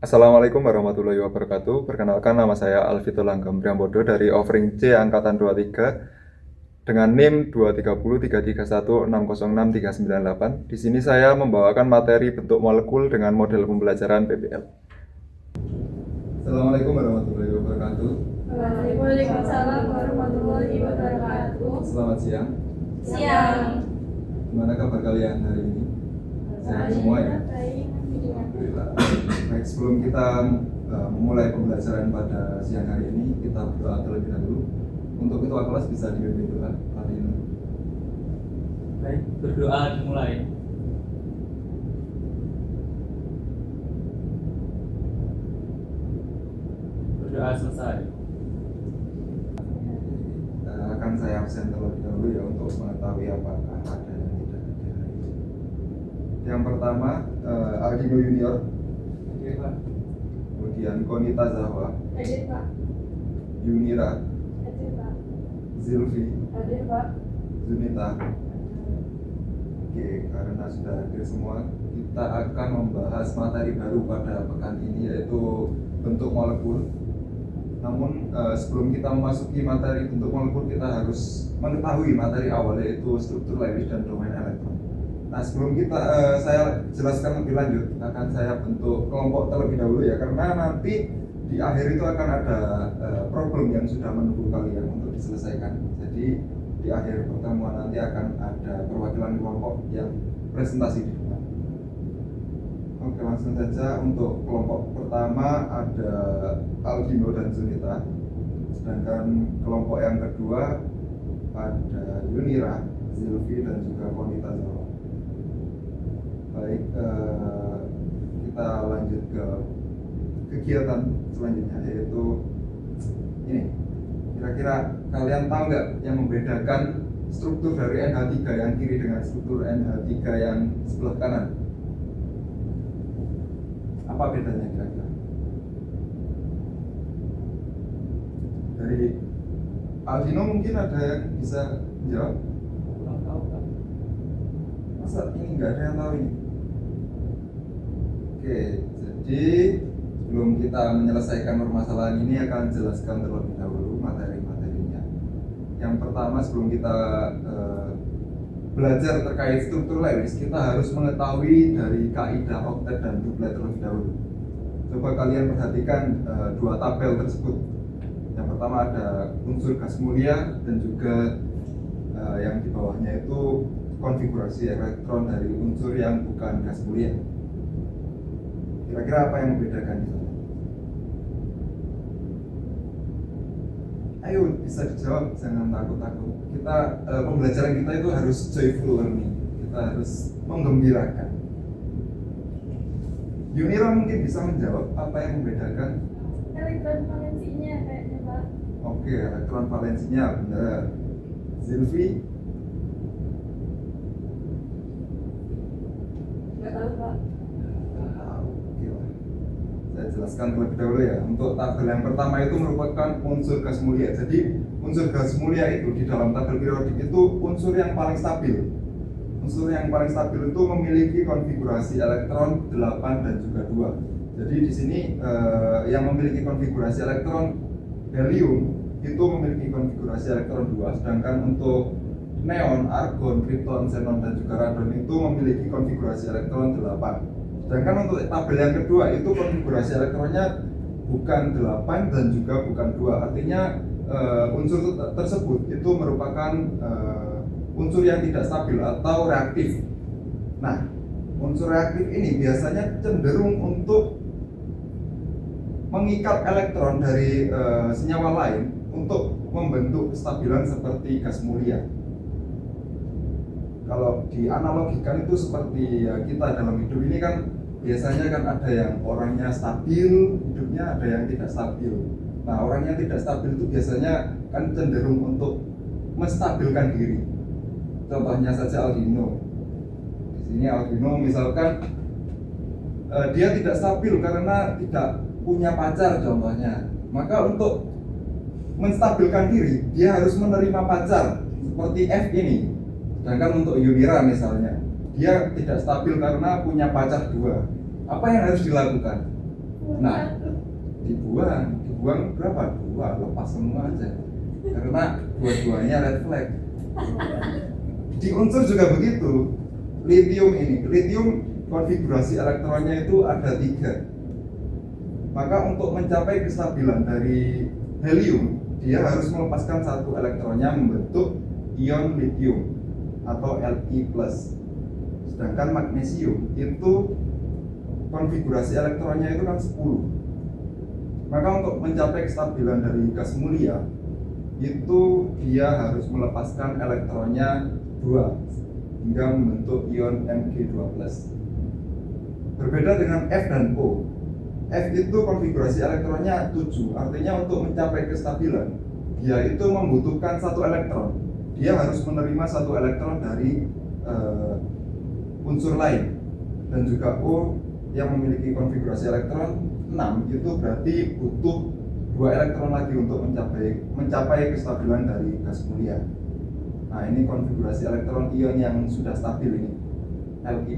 Assalamualaikum warahmatullahi wabarakatuh. Perkenalkan, nama saya Alvito Langgam Priambodo dari Offering C angkatan 23 dengan NIM 23033160638. Di sini saya membawakan materi bentuk molekul dengan model pembelajaran PBL. Assalamualaikum warahmatullahi wabarakatuh. Waalaikumsalam warahmatullahi wabarakatuh. Selamat siang. Siang. Gimana kabar kalian hari ini? Sehat semua ya? Baik. Alhamdulillah. Baik, sebelum kita memulai pembelajaran pada siang hari ini, kita berdoa terlebih dahulu. Untuk ketua kelas bisa dipimpin doa. Baik, berdoa dimulai. Berdoa selesai. Akan saya absen terlebih dahulu ya untuk mengetahui apakah ada yang tidak ada. Yang pertama, Aldino Junior, Oke, Pak. kemudian Konita Zahwa, Hadir Pak. Yunira, Hadir Pak. Zilvi, Hadir Pak. Zunita. Oke, karena sudah hadir semua, kita akan membahas materi baru pada pekan ini, yaitu bentuk molekul. Namun sebelum kita memasuki materi bentuk molekul, kita harus mengetahui materi awal, yaitu struktur Lewis dan domain elektron. Nah, sebelum saya jelaskan lebih lanjut, akan saya bentuk kelompok terlebih dahulu ya, karena nanti di akhir itu akan ada problem yang sudah menunggu kalian untuk diselesaikan. Jadi di akhir pertemuan nanti akan ada perwakilan kelompok yang presentasi di depan. Oke, langsung saja. Untuk kelompok pertama ada Aldino dan Zunita, sedangkan kelompok yang kedua ada Yunira, Zilvi, dan juga Konita Zahwa. Baik, kita lanjut ke kegiatan selanjutnya, yaitu ini. Kira-kira kalian tahu nggak yang membedakan struktur dari NH3 yang kiri dengan struktur NH3 yang sebelah kanan? Apa bedanya kira-kira? Dari Aldino mungkin ada yang bisa menjawab? Kurang tahu, Pak. Masa ini nggak ada yang tahu ini? Oke, jadi sebelum kita menyelesaikan permasalahan ini, akan jelaskan terlebih dahulu materi-materinya. Yang pertama, sebelum kita belajar terkait struktur Lewis, kita harus mengetahui dari kaidah oktet dan duplet terlebih dahulu. Coba kalian perhatikan dua tabel tersebut. Yang pertama ada unsur gas mulia, dan juga yang di bawahnya itu konfigurasi elektron dari unsur yang bukan gas mulia. Kira-kira apa yang membedakan itu? Ayo, bisa dijawab, jangan takut-takut. Kita pembelajaran kita itu harus joyful learning. Kita harus menggembirakan. Yunira mungkin bisa menjawab apa yang membedakan. Elektron valensinya kayaknya Pak. Oke, elektron valensinya benar. Zilvi, Nggak tahu Pak. oke lah. Saya jelaskan terlebih dahulu ya. Untuk tabel yang pertama itu merupakan unsur gas mulia. Jadi unsur gas mulia itu di dalam tabel periodik itu unsur yang paling stabil. Unsur yang paling stabil itu memiliki konfigurasi elektron 8 dan juga 2. Jadi di sini yang memiliki konfigurasi elektron helium itu memiliki konfigurasi elektron 2, sedangkan untuk neon, argon, krypton, xenon, dan juga radon itu memiliki konfigurasi elektron 8. Sedangkan untuk tabel yang kedua itu konfigurasi elektronnya bukan 8 dan juga bukan 2. Artinya unsur tersebut itu merupakan unsur yang tidak stabil atau reaktif. Nah, unsur reaktif ini biasanya cenderung untuk mengikat elektron dari senyawa lain untuk membentuk kestabilan seperti gas mulia. Kalau dianalogikan itu seperti ya, kita dalam hidup ini kan biasanya kan ada yang orangnya stabil hidupnya, ada yang tidak stabil. Nah, orang yang tidak stabil itu biasanya kan cenderung untuk menstabilkan diri. Contohnya saja Aldino. Di sini Aldino misalkan dia tidak stabil karena tidak punya pacar contohnya. Maka untuk menstabilkan diri, dia harus menerima pacar seperti F ini. Sedangkan untuk Yunira misalnya, dia tidak stabil karena punya pacar 2. Apa yang harus dilakukan? Nah, dibuang berapa? 2, lepas semua aja. Karena dua-duanya red flag. Di unsur juga begitu. Lithium konfigurasi elektronnya itu ada 3. Maka untuk mencapai kestabilan dari helium, dia harus melepaskan satu elektronnya membentuk ion lithium atau Li+. Sedangkan magnesium itu konfigurasi elektronnya itu kan 10. Maka untuk mencapai kestabilan dari gas mulia itu dia harus melepaskan elektronnya 2 hingga membentuk ion Mg12. Berbeda dengan F dan O. F itu konfigurasi elektronnya 7, artinya untuk mencapai kestabilan dia itu membutuhkan 1 elektron. Dia harus menerima 1 elektron dari unsur lain. Dan juga O yang memiliki konfigurasi elektron 6 itu berarti butuh 2 elektron lagi untuk mencapai kestabilan dari gas mulia. Nah, ini konfigurasi elektron ion yang sudah stabil ini. Li+,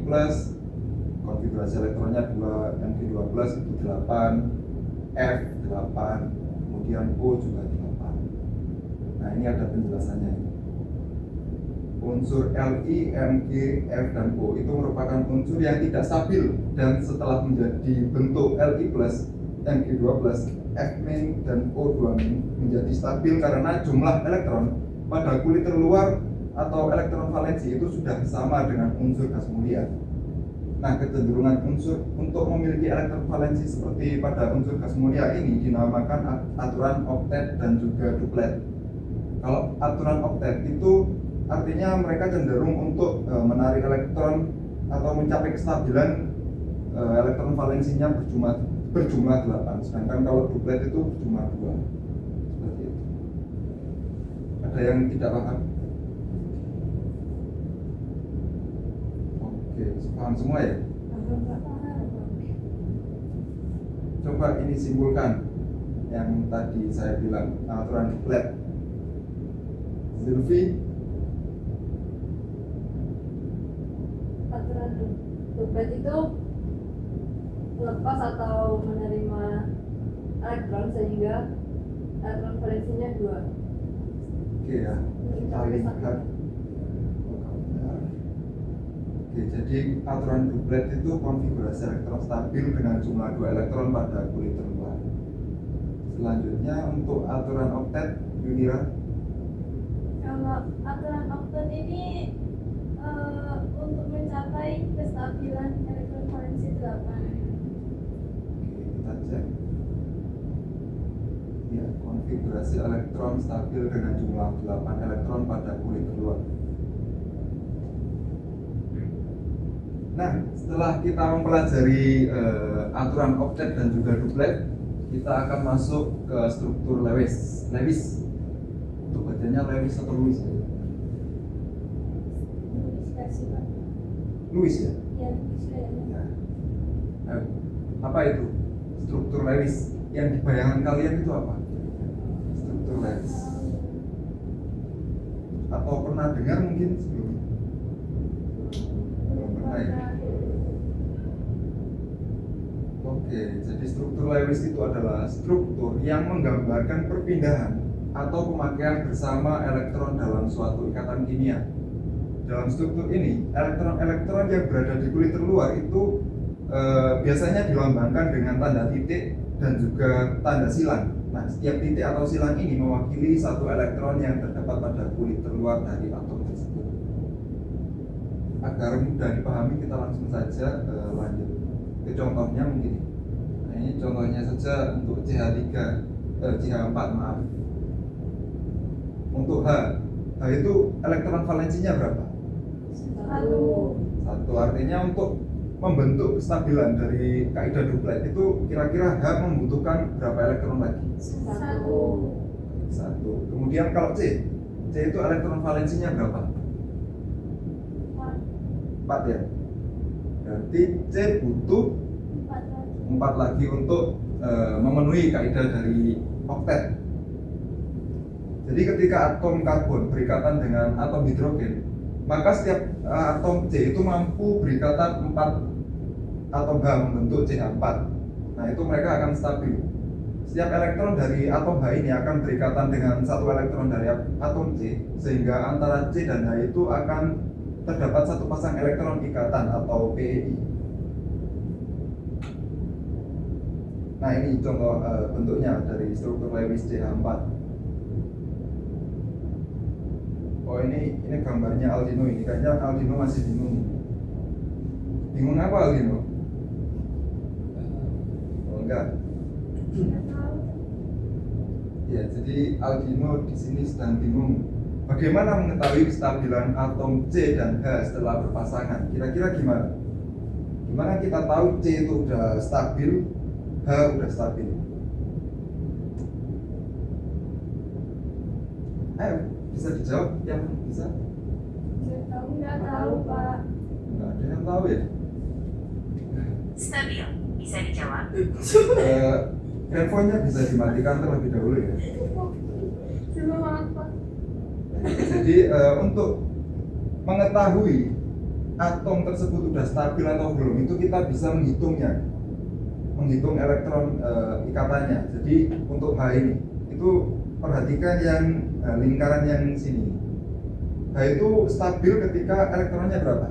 konfigurasi elektronnya 2, Mg12 itu 8, F 8, kemudian O juga 8. Nah, ini ada penjelasannya. Unsur Li, Mg, F, dan O itu merupakan unsur yang tidak stabil, dan setelah menjadi bentuk Li+, Mg12, F- dan O2- menjadi stabil karena jumlah elektron pada kulit terluar atau elektron valensi itu sudah sama dengan unsur gas mulia. Nah, kecenderungan unsur untuk memiliki elektron valensi seperti pada unsur gas mulia ini dinamakan aturan oktet dan juga duplet. Kalau aturan oktet itu artinya mereka cenderung untuk menarik elektron atau mencapai kestabilan elektron valensinya berjumlah 8, sedangkan kalau duplet itu berjumlah 2. Seperti itu. Ada yang tidak paham? Oke, paham semua ya? Coba ini simpulkan yang tadi saya bilang, aturan duplet. Zulfi? Aturan duplet itu melepas atau menerima elektron sehingga elektron valensinya 2. Oke ya, kita lihat. Oke, jadi aturan duplet itu konfigurasi elektron stabil dengan jumlah 2 elektron pada kulit terluar. Selanjutnya untuk aturan oktet, Yunira. Kalau aturan oktet ini untuk mencapai kestabilan elektron valensi 8. Kita cek. Ya, konfigurasi elektron stabil dengan jumlah 8 elektron pada kulit terluar. Nah, setelah kita mempelajari aturan oktet dan juga duplet, kita akan masuk ke struktur Lewis. Untuk bacanya Lewis atau Lewis? Lewis ya? Ya, kayaknya. Nah, apa itu struktur Lewis? Yang di bayangan kalian itu apa? Struktur Lewis. Atau pernah dengar mungkin sebelumnya? Belum pernah ya? Oke, jadi struktur Lewis itu adalah struktur yang menggambarkan perpindahan atau pemakaian bersama elektron dalam suatu ikatan kimia. Dalam struktur ini, elektron-elektron yang berada di kulit terluar itu biasanya dilambangkan dengan tanda titik dan juga tanda silang. Nah, setiap titik atau silang ini mewakili satu elektron yang terdapat pada kulit terluar dari atom tersebut. Agar mudah dipahami, kita langsung saja lanjut ke contohnya mungkin. Nah, ini contohnya saja untuk CH4 maaf. Untuk H itu elektron valensinya berapa? 1. Artinya untuk membentuk kestabilan dari kaidah duplet itu kira-kira H membutuhkan berapa elektron lagi? 1. Kemudian kalau C itu elektron valensinya berapa? 4 ya. Berarti C butuh 4 lagi untuk memenuhi kaidah dari oktet. Jadi ketika atom karbon berikatan dengan atom hidrogen, maka setiap atom C itu mampu berikatan 4 atom H membentuk CH4. Nah, itu mereka akan stabil. Setiap elektron dari atom H ini akan berikatan dengan satu elektron dari atom C, sehingga antara C dan H itu akan terdapat satu pasang elektron ikatan atau PEI. Nah, ini contoh bentuknya dari struktur Lewis CH4. Oh, ini gambarnya Aldino ini. Kayaknya Aldino masih bingung. Bingung apa Aldino? Oh, enggak. Nggak tahu. Ya, jadi Aldino di sini sedang bingung bagaimana mengetahui kestabilan atom C dan H setelah berpasangan. Kira-kira gimana? Gimana kita tahu C itu udah stabil, H udah stabil? Ayo, bisa dijawab yang bisa? Nggak tahu, Pak. Nggak ada yang tahu ya? Stabil, bisa dijawab. Handphonenya bisa dimatikan terlebih dahulu ya. Sebelum apa? Jadi untuk mengetahui atom tersebut sudah stabil atau belum itu kita bisa menghitungnya, menghitung elektron ikatannya. Jadi untuk H ini itu perhatikan yang lingkaran yang sini. H itu stabil ketika elektronnya berapa?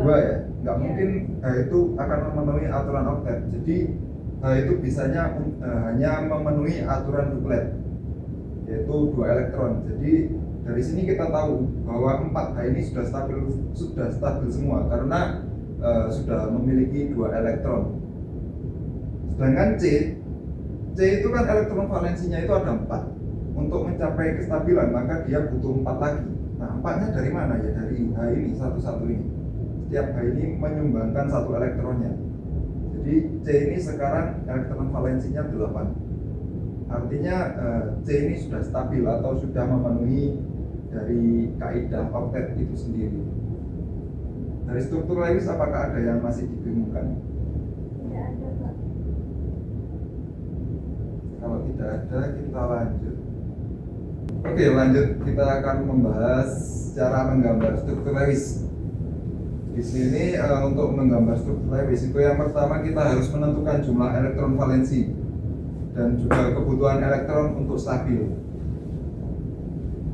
Dua ya. Nggak mungkin H itu akan memenuhi aturan oktet. Jadi H itu bisanya hanya memenuhi aturan duplet, yaitu 2 elektron. Jadi dari sini kita tahu bahwa 4H ini sudah stabil semua karena sudah memiliki 2 elektron. Sedangkan C itu kan elektron valensinya itu ada 4. Untuk mencapai kestabilan maka dia butuh 4 lagi. Nah, 4-nya dari mana ya? Dari H ini satu-satu ini. Setiap H ini menyumbangkan 1 elektronnya. Jadi C ini sekarang elektron valensinya 8. Artinya C ini sudah stabil atau sudah memenuhi dari kaidah oktet itu sendiri. Dari struktur Lewis apakah ada yang masih dibingungkan? Tidak ada, Pak. Kalau tidak ada kita lanjut. Oke, lanjut, kita akan membahas cara menggambar struktur Lewis. Di sini untuk menggambar struktur Lewis itu yang pertama kita harus menentukan jumlah elektron valensi dan juga kebutuhan elektron untuk stabil.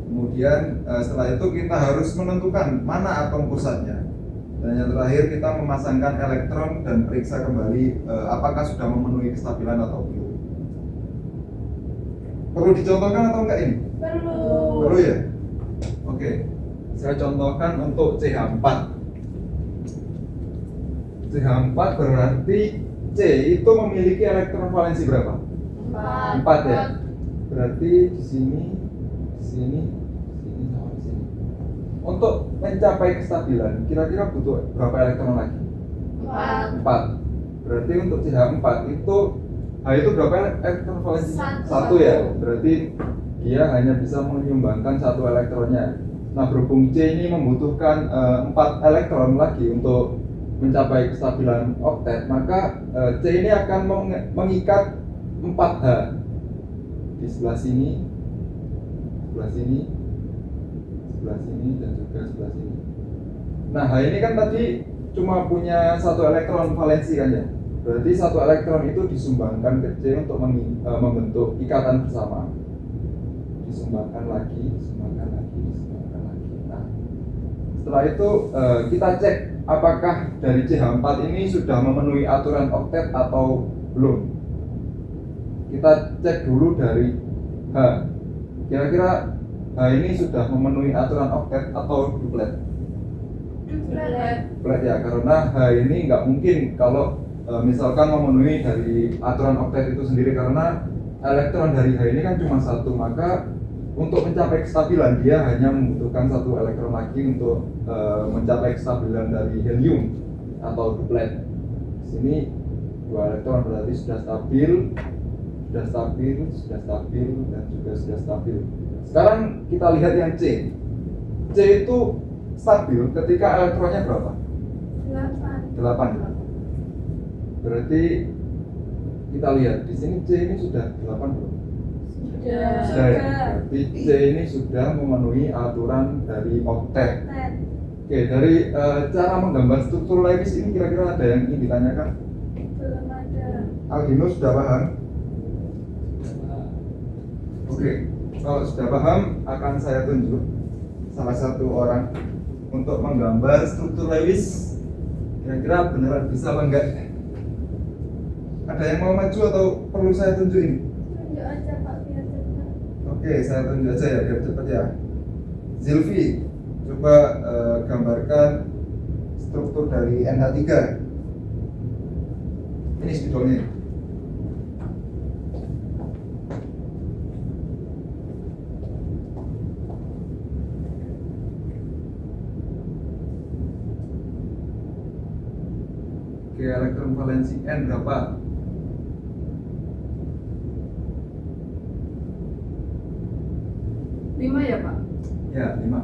Kemudian setelah itu kita harus menentukan mana atom pusatnya. Dan yang terakhir kita memasangkan elektron dan periksa kembali apakah sudah memenuhi kestabilan atau belum. Perlu dicontohkan atau enggak ini? Perlu. Perlu ya? Oke, saya contohkan untuk CH4. CH4 berarti C itu memiliki elektron valensi berapa? 4 ya. Berarti di sini, sama di sini. Untuk mencapai kestabilan, kira-kira butuh berapa elektron lagi? 4. Berarti untuk CH4 itu H itu berapa elektron valensinya? 1 ya. Berarti dia hanya bisa menyumbangkan 1 elektronnya. Nah, berhubung C ini membutuhkan 4 elektron lagi untuk mencapai kestabilan oktet, maka C ini akan mengikat 4H di sebelah sini, dan juga sebelah sini. Nah, H ini kan tadi cuma punya 1 elektron valensi kan ya. Berarti 1 elektron itu disumbangkan ke C untuk membentuk ikatan bersama. Disumbangkan lagi. Nah, setelah itu kita cek apakah dari CH4 ini sudah memenuhi aturan oktet atau belum. Kita cek dulu dari H. Kira-kira H ini sudah memenuhi aturan oktet atau duplet? Duplet ya, karena H ini nggak mungkin kalau misalkan memenuhi dari aturan oktet itu sendiri, karena elektron dari H ini kan cuma 1, maka untuk mencapai kestabilan dia hanya membutuhkan 1 elektron lagi untuk mencapai kestabilan dari helium atau duplet. Di sini 2 elektron berarti sudah stabil, dan juga sudah stabil. Sekarang kita lihat yang C. C itu stabil ketika elektronnya berapa? 8. Berarti kita lihat di sini C ini sudah 8 belum? Sudah ya? Berarti C ini sudah memenuhi aturan dari oktet. Oke, dari cara menggambar struktur Lewis ini kira-kira ada yang ingin ditanyakan? Belum ada. Aldino sudah paham? Oke, kalau sudah paham akan saya tunjuk salah satu orang untuk menggambar struktur Lewis. Kira-kira beneran bisa apa enggak? Ada yang mau maju atau perlu saya tunjukin? Tunjuk aja Pak biar cepat. Oke, saya tunjuk aja ya biar cepat ya. Zilvi, coba gambarkan struktur dari NH3. Ini spidolnya. Oke, elektron valensi N berapa? Lima ya Pak? Ya, 5.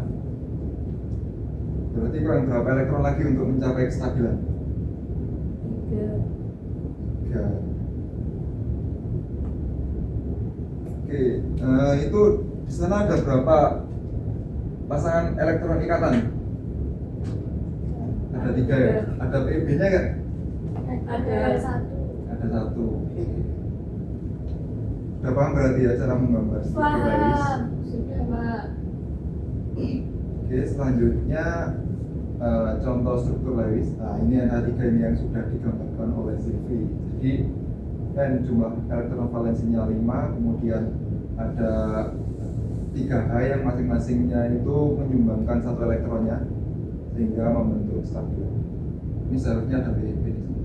Berarti kurang berapa elektron lagi untuk mencapai kestabilan? 3. 3. Oke, itu di sana ada berapa pasangan elektron ikatan? Ada 3 ya? Ada PB-nya nggak? Ada. Satu. Ada 1. Sudah paham berarti ya cara menggambar struktur Lewis? Paham. Sudah Pak. Oke, selanjutnya contoh struktur Lewis. Nah, ini NH3 ini yang sudah digambarkan oleh Zilvi. Jadi N jumlah elektron valensinya 5, kemudian ada 3H yang masing-masingnya itu menyumbangkan 1 elektronnya sehingga membentuk stabilan. Ini seharusnya ada PEB di sini.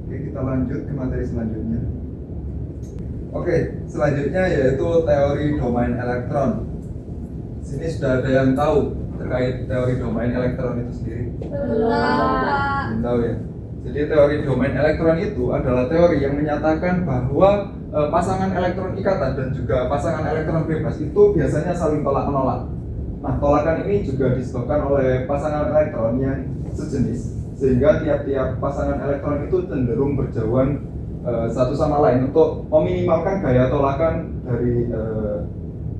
Oke, kita lanjut ke materi selanjutnya. Oke, selanjutnya yaitu teori domain elektron. Sini sudah ada yang tahu terkait teori domain elektron itu sendiri? Belum Pak. Belum tahu ya. Jadi teori domain elektron itu adalah teori yang menyatakan bahwa pasangan elektron ikatan dan juga pasangan elektron bebas itu biasanya saling tolak menolak. Nah, tolakan ini juga disebabkan oleh pasangan elektron yang sejenis, sehingga tiap-tiap pasangan elektron itu cenderung berjauhan satu sama lain untuk meminimalkan gaya tolakan dari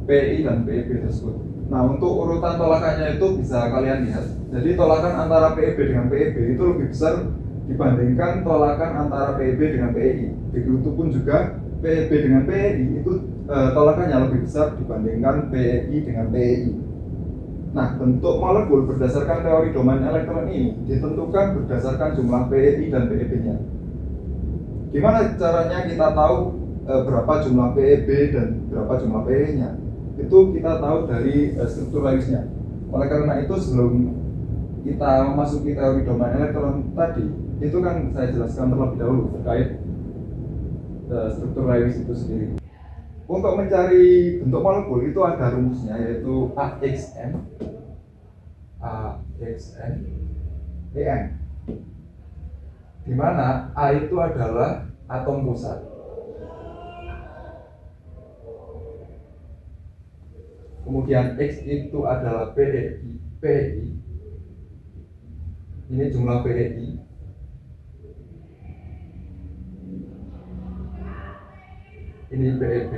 PI dan PEB tersebut. Nah, untuk urutan tolakannya itu bisa kalian lihat. Jadi tolakan antara PEB dengan PEB itu lebih besar dibandingkan tolakan antara PEB dengan PEI. Begitupun juga PEB dengan PEI itu tolakannya lebih besar dibandingkan PEI dengan PEI. Nah, bentuk molekul berdasarkan teori domain elektron ini ditentukan berdasarkan jumlah PEI dan PEB-nya. Gimana caranya kita tahu berapa jumlah PEB dan berapa jumlah PEI-nya? Itu kita tahu dari struktur Lewisnya. Oleh karena itu, sebelum kita memasuki teori domain elektron tadi, itu kan saya jelaskan terlebih dahulu terkait struktur Lewis itu sendiri. Untuk mencari bentuk molekul itu ada rumusnya, yaitu AXN EN, di mana A itu adalah atom pusat, kemudian X itu adalah PEI, ini jumlah PEI, ini PEB,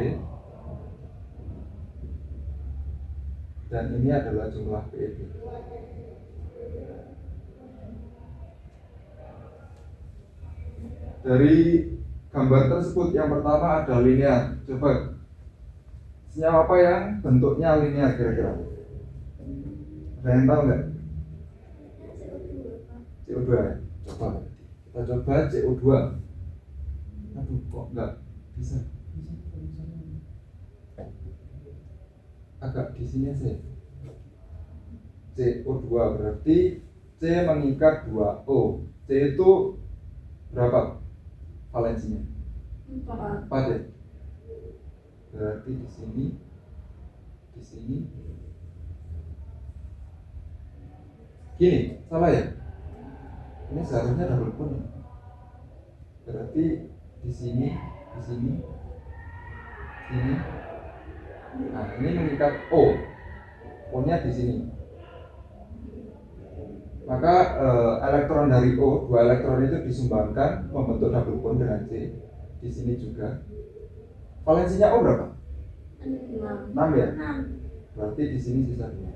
dan ini adalah jumlah PEB. Dari gambar tersebut yang pertama ada linear. Coba senyawa apa yang bentuknya linear kira-kira? Ada yang tahu nggak? CO2 ya? Coba kita coba CO2. Aduh, kok nggak bisa? Agak di sini aja. CO2 berarti C mengikat 2O. C itu berapa valensinya? 4 ya? Berarti di sini gini, salah ya? Ini seharusnya double bond ya? Berarti di sini. Nah, ini mengikat O. O-nya di sini. Maka elektron dari O, 2 elektron itu disumbangkan membentuk double bond dengan C. Di sini juga. Valensinya O berapa? 6 ya? 6. Berarti di sini sisa 2.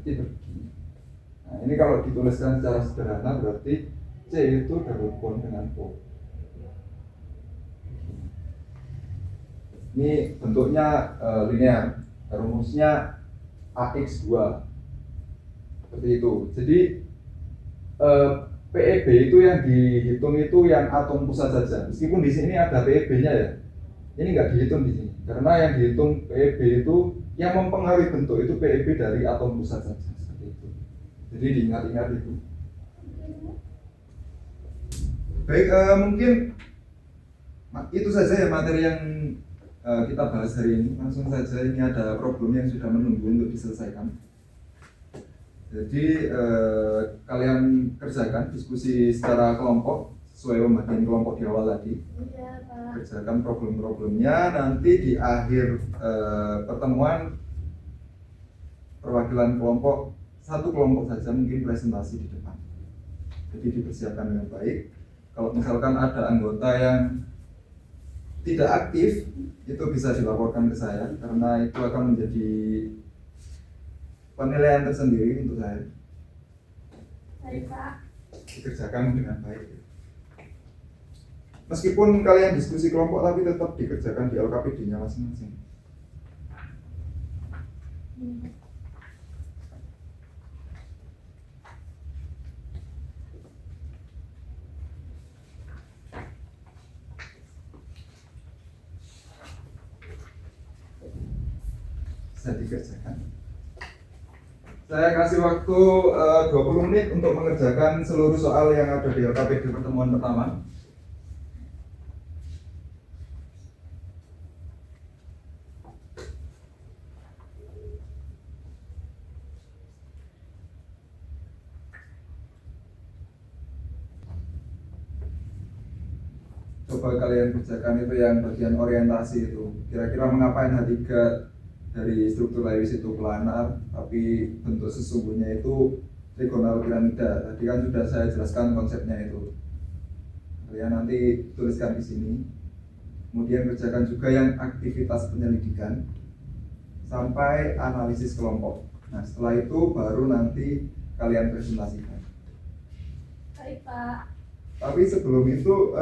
T per G. Nah, ini kalau dituliskan secara sederhana berarti C itu double bond dengan O. Ini bentuknya linear, rumusnya AX2 seperti itu. Jadi PEB itu yang dihitung itu yang atom pusat saja. Meskipun di sini ada PEB-nya ya, ini nggak dihitung di sini karena yang dihitung PEB itu yang mempengaruhi bentuk itu PEB dari atom pusat saja seperti itu. Jadi diingat-ingat itu. Baik, mungkin itu saja ya materi yang kita bahas hari ini. Langsung saja, ini ada problem yang sudah menunggu untuk diselesaikan. Jadi kalian kerjakan diskusi secara kelompok sesuai pembagian kelompok di awal tadi. Iya, Pak. Kerjakan problem-problemnya, nanti di akhir pertemuan perwakilan kelompok, satu kelompok saja mungkin presentasi di depan. Jadi dipersiapkan dengan baik. Kalau misalkan ada anggota yang tidak aktif, itu bisa dilaporkan ke saya karena itu akan menjadi penilaian tersendiri untuk saya. Baik, Pak. Dikerjakan dengan baik. Meskipun kalian diskusi kelompok, tapi tetap dikerjakan di LKPD-nya masing-masing. Bisa dikerjakan. Saya kasih waktu 20 menit untuk mengerjakan seluruh soal yang ada di LKPD pertemuan pertama. Coba kalian kerjakan itu yang bagian orientasi itu. Kira-kira mengapa NH3 dari struktur Lewis itu planar, tapi bentuk sesungguhnya itu trigonal piramida. Tadi kan sudah saya jelaskan konsepnya itu. Kalian nanti tuliskan di sini. Kemudian kerjakan juga yang aktivitas penyelidikan sampai analisis kelompok. Nah, setelah itu baru nanti kalian presentasikan. Baik, Pak. Tapi sebelum itu,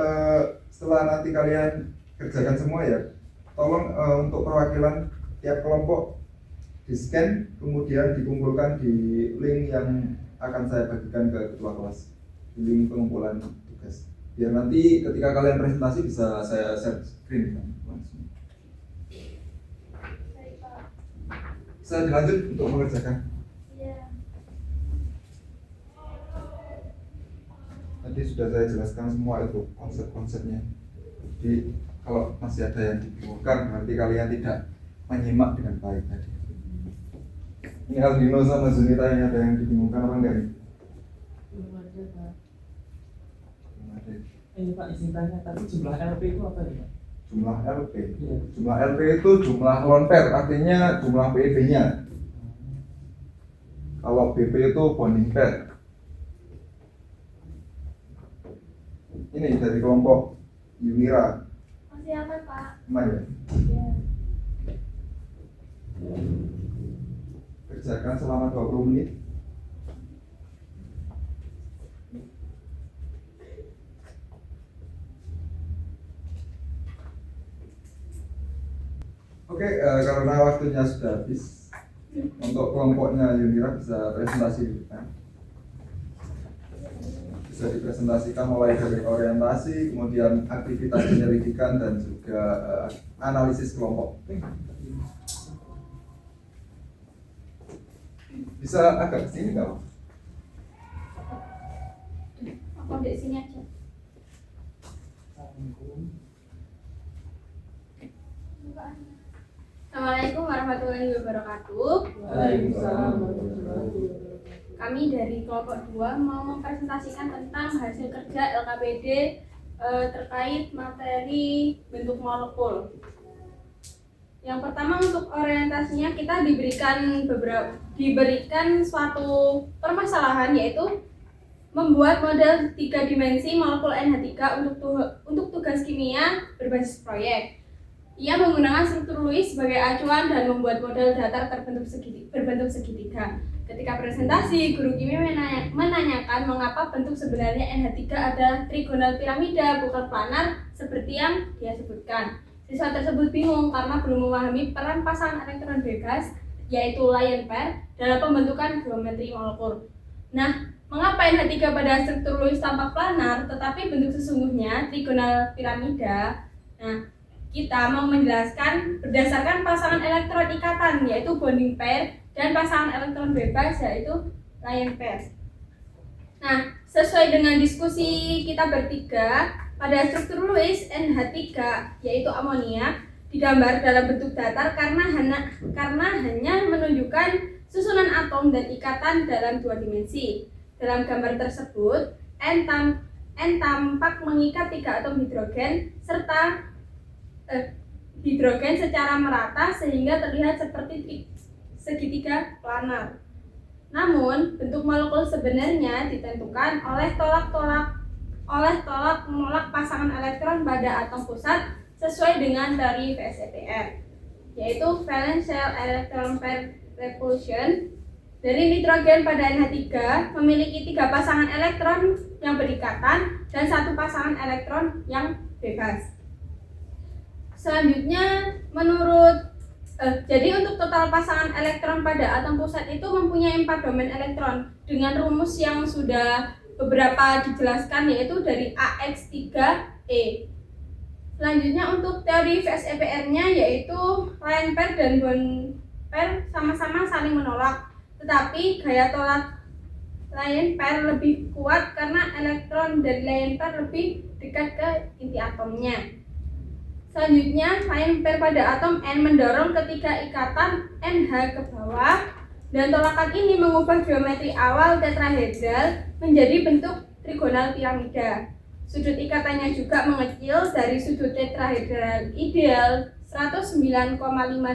setelah nanti kalian kerjakan semua ya, tolong untuk perwakilan tiap kelompok di scan, kemudian dikumpulkan di link yang akan saya bagikan ke ketua kelas, di link pengumpulan tugas. Biar nanti ketika kalian presentasi bisa saya share screen kan, langsung. Baik, Pak. Bisa dilanjut untuk mengerjakan. Iya. Tadi sudah saya jelaskan semua itu konsep-konsepnya. Jadi kalau masih ada yang dibingungkan, berarti kalian tidak menyimak dengan baik tadi. Ini Aldino sama Zunita ini ada yang dibingungkan apa enggak nih? Belum ada, Pak. Belum ada. Ini Pak izin tanya, tapi jumlah LP itu apa ya Pak? Jumlah LP. Iya. Jumlah LP itu jumlah lone pair, artinya jumlah PEB-nya. Kalau BP itu bonding pair. Ini dari kelompok Yunira. Masih apa, Pak? Aman ya? Iya. Kerjakan selama 20 menit. Oke, karena waktunya sudah habis, untuk kelompoknya Yunira bisa presentasi di depan. Bisa dipresentasikan mulai dari orientasi, kemudian aktivitas penyelidikan dan juga analisis kelompok. Bisa agak kesini nggak? Aku di sini aja. Assalamualaikum warahmatullahi wabarakatuh. Waalaikumsalam warahmatullahi wabarakatuh. Kami dari kelompok 2 mau mempresentasikan tentang hasil kerja LKPD terkait materi bentuk molekul. Yang pertama untuk orientasinya kita diberikan suatu permasalahan, yaitu membuat model 3 dimensi molekul NH3 untuk tugas kimia berbasis proyek. Ia menggunakan struktur Lewis sebagai acuan dan membuat model datar berbentuk segitiga. Ketika presentasi, guru kimia menanyakan mengapa bentuk sebenarnya NH3 adalah trigonal piramida bukan planar seperti yang dia sebutkan. Siswa tersebut bingung karena belum memahami peran pasangan elektron bebas yaitu ion pair dalam pembentukan geometri molekul. Nah, mengapa NH3 pada struktur Lewis tampak planar tetapi bentuk sesungguhnya trigonal piramida? Nah, kita mau menjelaskan berdasarkan pasangan elektron ikatan yaitu bonding pair dan pasangan elektron bebas yaitu ion pair. Nah, sesuai dengan diskusi kita bertiga, pada struktur Lewis NH3 yaitu amonia digambar dalam bentuk datar karena hanya menunjukkan susunan atom dan ikatan dalam 2 dimensi. Dalam gambar tersebut, N tampak mengikat 3 atom hidrogen serta hidrogen secara merata sehingga terlihat seperti segitiga planar. Namun, bentuk molekul sebenarnya ditentukan oleh tolak menolak pasangan elektron pada atom pusat sesuai dengan teori VSEPR, yaitu valence shell electron pair repulsion. Dari nitrogen pada NH3 memiliki 3 pasangan elektron yang berikatan dan 1 pasangan elektron yang bebas. Selanjutnya, jadi untuk total pasangan elektron pada atom pusat itu mempunyai 4 domain elektron dengan rumus yang sudah beberapa dijelaskan yaitu dari AX3E. Selanjutnya untuk teori VSEPR-nya yaitu ion pair dan bond pair sama-sama saling menolak, tetapi gaya tolak ion pair lebih kuat karena elektron dari ion pair lebih dekat ke inti atomnya. Selanjutnya, ion pair pada atom N mendorong ketiga ikatan NH ke bawah dan tolakan ini mengubah geometri awal tetrahedral menjadi bentuk trigonal piramida. Sudut ikatannya juga mengecil dari sudut tetrahedral ideal 109,5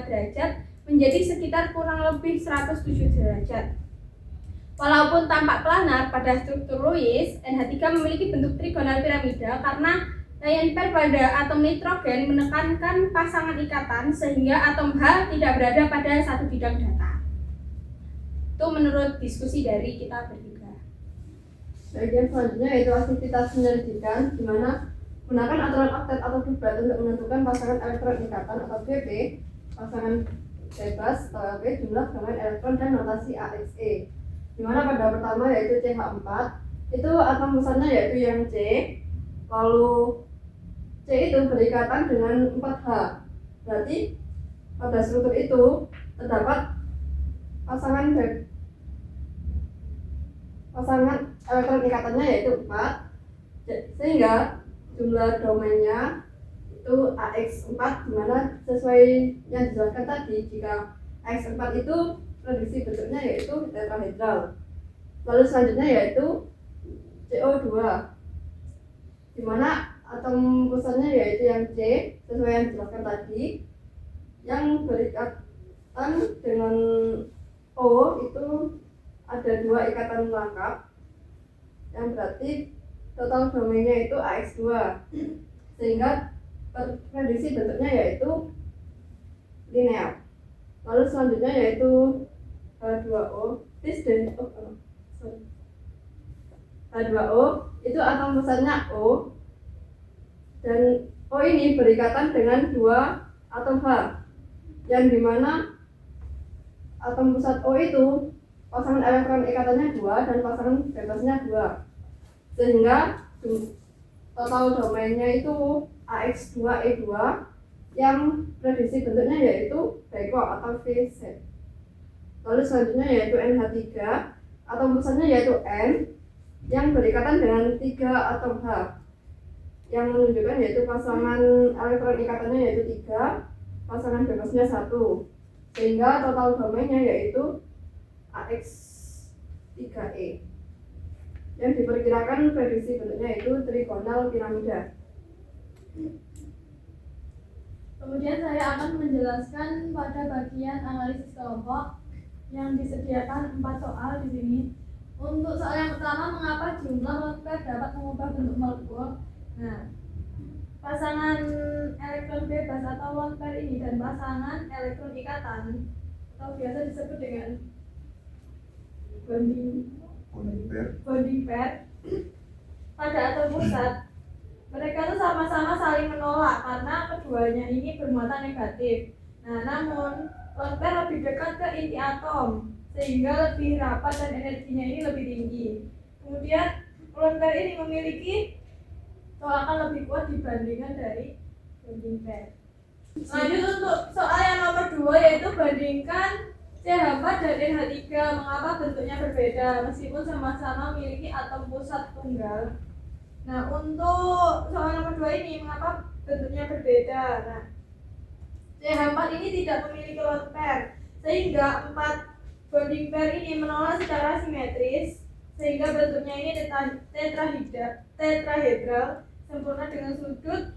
derajat menjadi sekitar kurang lebih 107 derajat. Walaupun tampak planar pada struktur Lewis, NH3 memiliki bentuk trigonal piramida karena ion pair pada atom nitrogen menekankan pasangan ikatan sehingga atom H tidak berada pada satu bidang datar. Itu menurut diskusi dari kita bertiga. Bagian selanjutnya yaitu aktivitas penyelidikan, di mana gunakan aturan oktet atau dubat untuk menentukan pasangan elektron ikatan atau BP, pasangan bebas atau LP, jumlah domain elektron dan notasi AXE. Di mana pada pertama yaitu CH4, itu atom pusatnya yaitu yang C, lalu C itu berikatan dengan 4H. Berarti pada struktur itu terdapat pasangan elektron ikatannya yaitu 4, sehingga jumlah domainnya itu AX4, dimana sesuai yang dijelaskan tadi, jika AX4 itu prediksi bentuknya yaitu tetrahedral. Lalu selanjutnya yaitu CO2, dimana atom pusatnya yaitu yang C, sesuai yang dijelaskan tadi, yang berikatan dengan O itu ada 2 ikatan lengkap, yang berarti total domainnya itu AX2, sehingga prediksi bentuknya yaitu linear. Lalu selanjutnya yaitu H2O, H2O itu atom pusatnya O, dan O ini berikatan dengan 2 atom H, yang dimana atom pusat O itu pasangan elektron ikatannya 2 dan pasangan bebasnya 2, sehingga total domainnya itu AX2E2 yang prediksi bentuknya yaitu beko atau VZ. Lalu selanjutnya yaitu NH3, atom pusatnya yaitu N yang berikatan dengan 3 atom H, yang menunjukkan yaitu pasangan elektron ikatannya yaitu 3, pasangan bebasnya 1, sehingga total domainnya yaitu AX3E, yang diperkirakan prediksi bentuknya yaitu trigonal piramida. Kemudian saya akan menjelaskan pada bagian analisis kelompok yang disediakan 4 soal di sini. Untuk soal yang pertama, mengapa jumlah lone pair dapat mengubah bentuk molekul? Nah, pasangan elektron bebas atau lone pair ini dan pasangan elektron ikatan atau biasa disebut dengan bonding pair pada atom pusat. Mereka tuh sama-sama saling menolak karena keduanya ini bermuatan negatif. Nah, namun lone pair lebih dekat ke inti atom sehingga lebih rapat dan energinya ini lebih tinggi. Kemudian lone pair ini memiliki tolakan lebih kuat dibandingkan dari bonding pair. Lanjut untuk soal yang nomor 2, yaitu bandingkan CH4 dan NH3. Mengapa bentuknya berbeda meskipun sama-sama memiliki atom pusat tunggal? Nah, untuk soal nomor 2 ini, mengapa bentuknya berbeda? Nah, CH4 ini tidak memiliki lone pair, sehingga 4 bonding pair ini menolak secara simetris, sehingga bentuknya ini tetrahedral sempurna dengan sudut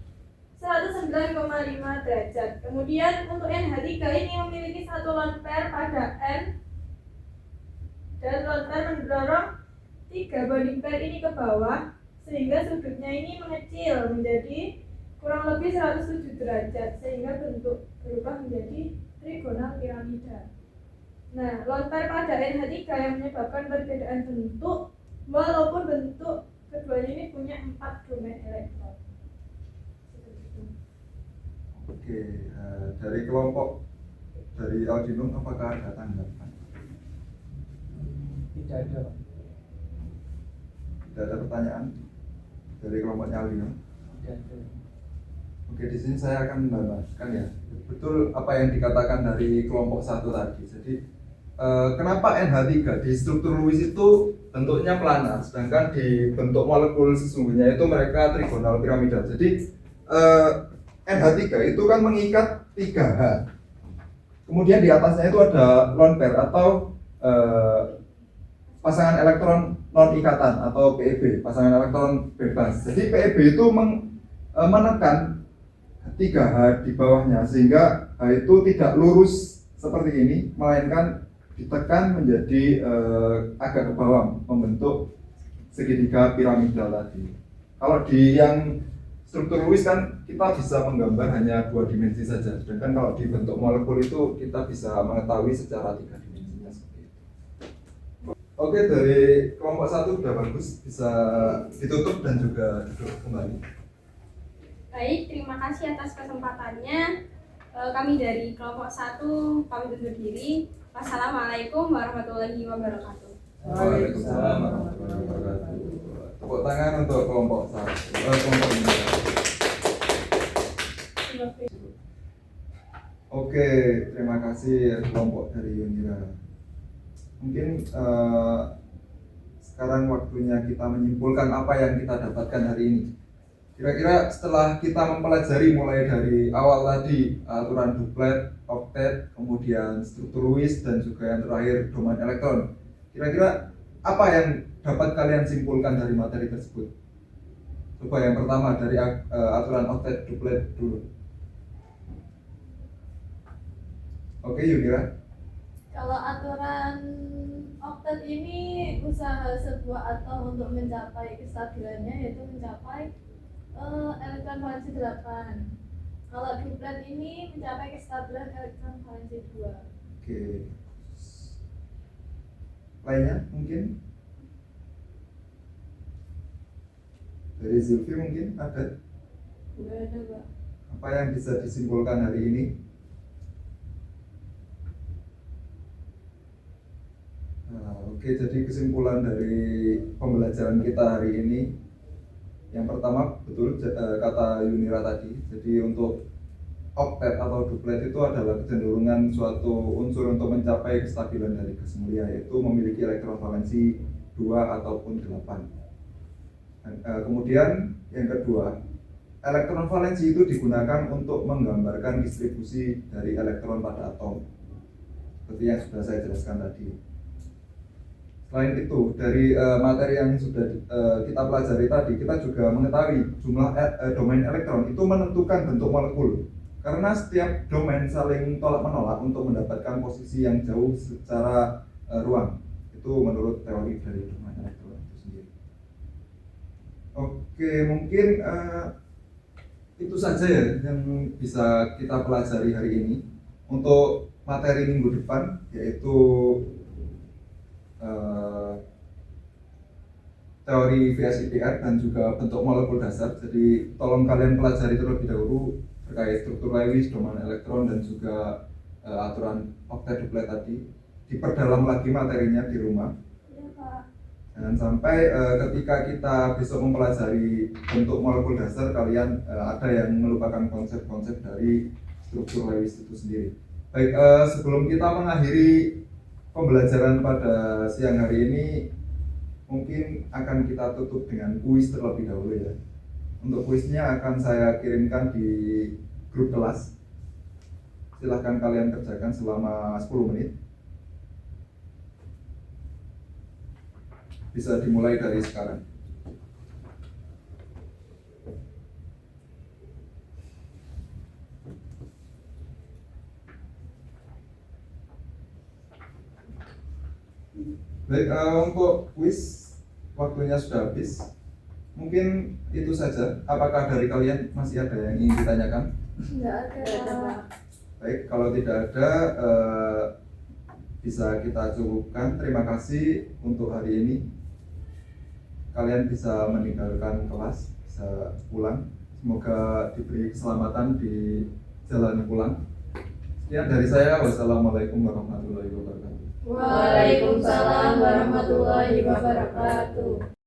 109,5 derajat. Kemudian untuk NH3 ini memiliki satu lone pair pada N, dan lone pair mendorong 3 bonding pair ini ke bawah, sehingga sudutnya ini mengecil menjadi kurang lebih 107 derajat, sehingga bentuk berubah menjadi trigonal piramida. Nah, lone pair pada NH3 yang menyebabkan perbedaan bentuk, walaupun bentuk keduanya ini punya 4 domain elektron. Oke, dari kelompok dari Aldinum apakah ada tanggapan? Tidak ada, Pak. Tidak ada pertanyaan dari kelompoknya Aldinum? Tidak ada. Oke, di sini saya akan menambahkan ya, betul apa yang dikatakan dari kelompok 1 tadi. Jadi kenapa NH3 di struktur Lewis itu bentuknya planar, sedangkan di bentuk molekul sesungguhnya itu mereka trigonal piramidal. Jadi NH3 itu kan mengikat 3H. Kemudian di atasnya itu ada lone pair atau pasangan elektron non ikatan atau PEB, pasangan elektron bebas. Jadi PEB itu menekan 3H di bawahnya sehingga H itu tidak lurus seperti ini, melainkan ditekan menjadi agak ke bawah membentuk segitiga piramidal tadi. Kalau di yang struktur Lewis kan kita bisa menggambar hanya 2 dimensi saja, sedangkan kalau di bentuk molekul itu kita bisa mengetahui secara 3 dimensinya seperti itu. Oke, dari kelompok 1 sudah bagus, bisa ditutup dan juga duduk kembali. Baik, terima kasih atas kesempatannya. Kami dari kelompok 1 pamit undur diri. Wassalamualaikum warahmatullahi wabarakatuh. Waalaikumsalam warahmatullahi wabarakatuh. Tepuk tangan untuk kelompok 1. Kelompok ini. Oke, terima kasih kelompok dari Yunira. Mungkin sekarang waktunya kita menyimpulkan apa yang kita dapatkan hari ini. Kira-kira setelah kita mempelajari mulai dari awal tadi aturan duplet, oktet, kemudian struktur Lewis dan juga yang terakhir domain elektron, kira-kira apa yang dapat kalian simpulkan dari materi tersebut? Coba yang pertama dari aturan oktet duplet dulu. Oke, Yunira. Kalau aturan oktet ini usaha sebuah atom untuk mencapai kestabilannya yaitu mencapai elektron valensi 8. Kalau duplet ini mencapai kestabilan elektron valensi 2. Oke. Lainnya mungkin? Dari Zulfi mungkin ada? Tidak ada, Pak. Apa yang bisa disimpulkan hari ini? Oke, jadi kesimpulan dari pembelajaran kita hari ini, yang pertama betul kata Yunira tadi. Jadi untuk oktet atau duplet itu adalah kecenderungan suatu unsur untuk mencapai kestabilan dari gas mulia, yaitu memiliki elektron valensi 2 ataupun 8. Kemudian yang kedua, elektron valensi itu digunakan untuk menggambarkan distribusi dari elektron pada atom, seperti yang sudah saya jelaskan tadi. Selain itu, dari materi yang sudah kita pelajari tadi, kita juga mengetahui jumlah domain elektron itu menentukan bentuk molekul. Karena setiap domain saling tolak-menolak untuk mendapatkan posisi yang jauh secara ruang. Itu menurut teori dari domain elektron itu sendiri. Oke, mungkin itu saja ya yang bisa kita pelajari hari ini. Untuk materi minggu depan, yaitu eh, teori VSIPR dan juga bentuk molekul dasar. Jadi tolong kalian pelajari terlebih dahulu terkait struktur Lewis, domain elektron, dan juga aturan octet-duplet tadi. Diperdalam lagi materinya di rumah. Iya, Pak. Jangan sampai ketika kita besok mempelajari bentuk molekul dasar, kalian ada yang melupakan konsep-konsep dari struktur Lewis itu sendiri. Baik, sebelum kita mengakhiri pembelajaran pada siang hari ini, mungkin akan kita tutup dengan kuis terlebih dahulu ya. Untuk kuisnya akan saya kirimkan di grup kelas. Silahkan kalian kerjakan selama 10 menit. Bisa dimulai dari sekarang. Baik, untuk kuis waktunya sudah habis. Mungkin itu saja. Apakah dari kalian masih ada yang ingin ditanyakan? Nggak ada, Pak. Baik, kalau tidak ada, bisa kita cukupkan. Terima kasih untuk hari ini. Kalian bisa meninggalkan kelas, bisa pulang. Semoga diberi keselamatan di jalan pulang. Sekian dari saya. Wassalamualaikum warahmatullahi wabarakatuh. Waalaikumsalam warahmatullahi wabarakatuh.